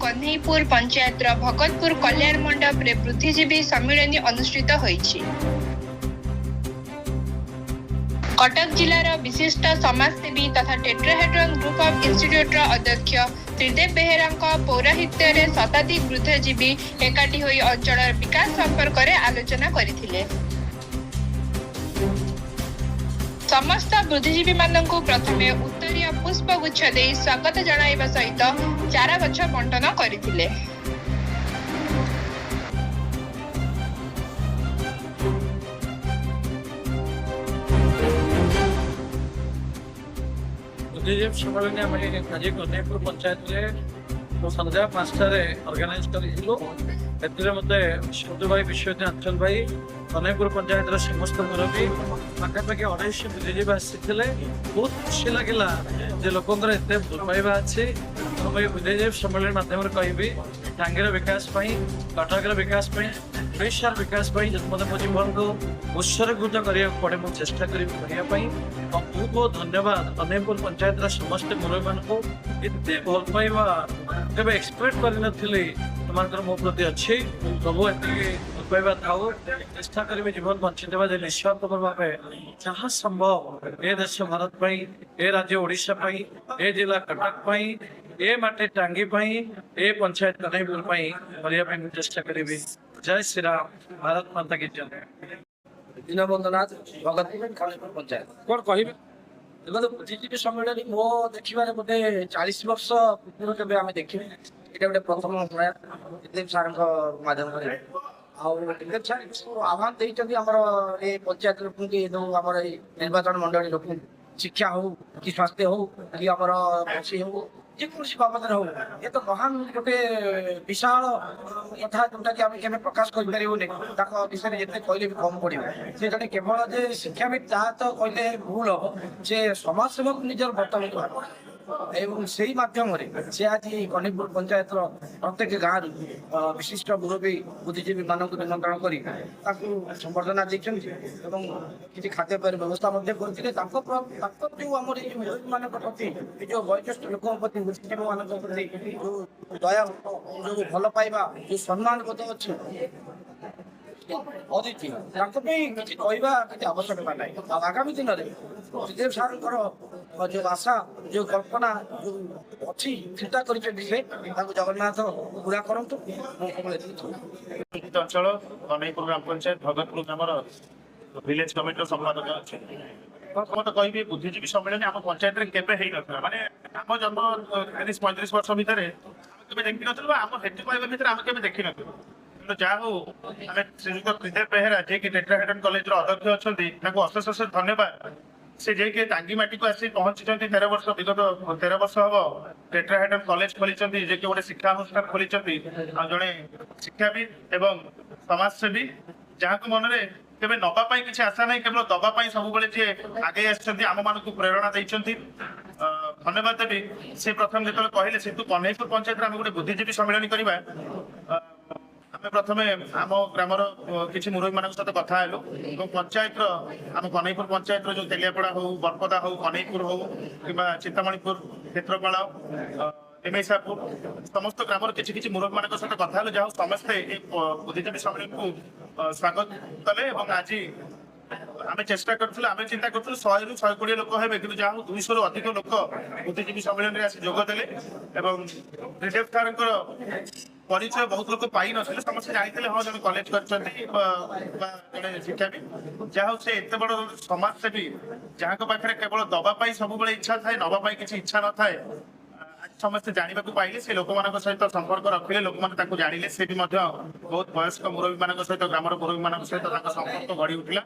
कन्हईपुर पंचायत भगतपुर कल्याण मंडप रे बुद्धिजीवी सम्मेलन अनुष्ठित होईछि। कटक जिलार विशिष्ट समाजसेवी तथा टेट्राहेड्रन ग्रुप ऑफ इंस्टीट्यूट अध्यक्ष त्रिदेव बेहेरा पौराहित्य में शताधिक बुद्धिजीवी एकाठी होई अंचल विकास संपर्क में आलोचना करथिले। समस्त बुद्धिजीवी मानक प्रथमे उत्तरीय पुष्पगुच्छ दे स्वागत जणाइबा सहित चारा गछ बंटन करथिले। बुद्धिजीवी सम्मेलन आज कन्हईपुर पंचायत संध्या 5 ऑर्गेनाइज कर मत सिंधु भाई विश्वनाथ अंचल भाई कन्हईपुर पंचायत समस्त मुरबी पाखापाखि 250 बुद्धिजीवी आसी बहुत खुशी लगे लोकंर एत भल पाइबा अच्छी मुझे बुद्धिजीवी सम्मेलन मध्यम कहि टांगीर विकास कटकर विकास ओडार विकास जन्मद जीवन को उत्सर्गित करने पड़े मुझे चेष्टा करने बहुत बहुत धन्यवाद कन्हईपुर पंचायत समस्त मुरबी मान एत भल पाइबा केवे एक्सपेक्ट करी मो प्रति अच्छी प्रभु ये पाइबा था चेष्टा करेंगे जीवन बंची देवा निस्वार्थ भाव जहाँ संभव ए देश भारत पाई ए राज्य ओडिशा पाई ए जिला कटक पाई ए माटे टांगी पाई ए पंचायत कन्हईपुर पाई करने चेष्टा करी। जय श्री राम, भारत माता की जय। दीनबंधनाथ भगतपुर कन्हईपुर पंचायत कौन कहे देखो बुद्धिजीवी सम्मेलन मो देखा बोधे 40 वर्ष पूर्व के देखी ये गोटे प्रथम त्रिदेव सार मध्यम त्रिदेव सार आह्वान देते ये पंचायत लोक आम निर्वाचन मंडली लोक शिक्षा हो कि स्वास्थ्य हो कि आम कृषि हो जेकोसी बाबद हो ये तो महान गोटे विशाल कथा जोटा कि आम के प्रकाश करें विषय जिते कहले भी कम पड़े से जड़े केवल जे शिक्षाविद ता तो कहले भूल हम से समाजसेवक निजर बर्तमान एवं से माध्यम से आज कन्हईपुर पंचायत प्रत्येक गाँव विशिष्ट मुरबी बुद्धिजीवी मान निमंत्रण कर संबर्धना देते किसी खाद्यपेय व्यवस्था करते जो आम मुरबी मान प्रति जो वयोज्येष्ठ लोक प्रति बुद्धिजीवी मान प्रति जो दया जो भल पाइबा जो सम्मान बोध अच्छे अदिति किसी कहवा आवश्यकता ना आगामी दिन में त्रिदेव सार जो आशा जो कल्पना जो अच्छी चिंता कर जगन्नाथ पूरा करूँ अंचल कन्हईपुर ग्राम पंचायत भगतपुर ग्राम विलेज कमिटी संपादक अच्छे प्रथम कहि बुद्धिजीवी सम्मेलन आम पंचायत में माने आम जन्म 30-35 वर्ष भितर देखी ना आम हेतु पाइबा भितर आम के देखी ना जहाँ हूँ आम श्रीजुक्त त्रिदेव बेहेरा जे कि टेट्राहेड्रन कॉलेज अध्यक्ष अच्छा अशेष अशेष धन्यवाद से जे टांगी माटी को आसी पहुंची 13 वर्ष विगत 13 वर्ष हम टेट्राहेड्रन कॉलेज खोली जे कि गोटे शिक्षा अनुष्ठान खोली जड़े शिक्षाविद एवं समाजसेवी जहाँ को मन में केवे नवापाई किसी आशा नहीं केवल दवापाई सब जे आगे आम मान प्रेरणा देते धन्यवाद देवी से प्रथम जो कहले से तू कन्हईपुर पंचायत आम गोटे बुद्धिजीवी सम्मेलन करवा आम प्रथम आम ग्रामर किसी मुरबी मान सहित कथा हेलु पंचायत आम कन्हईपुर पंचायत जो तेलियापड़ा हो बरपदा हो कन्हईपुर हो कि चिंतामणिपुर क्षेत्रपाल एमएसापुर समस्त ग्रामर किसी किसी मुरबी मान सहित कथा हेलु जहाँ समस्ते बुद्धिजीवी सम्मेलन को स्वागत कले आज आम चेष्टा करूँ आम चिंता करूँ 100 ରୁ 120 लोक हे कि जहाँ 200 ରୁ अधिक लोक बुद्धिजीवी सम्मेलन में आसी जोगदेले त्रिदेव सार परिचय बहुत लोग पाई न समस्त जानी हाँ जब कलेज कर शिक्षाविद जहाँ से एत बड़ समाजसेवी जहाँ पाखे केवल दवापाई सब इच्छा थाए नवापाई किसी इच्छा न थाए समस्ते जानवा पाइले से लोक मान सहित संपर्क रखिले लोक मैंने जानिले से भी बहुत वयस्क मुरबी मान सहित ग्रामर मुरबी मान सहित संपर्क गढ़ी उठिला।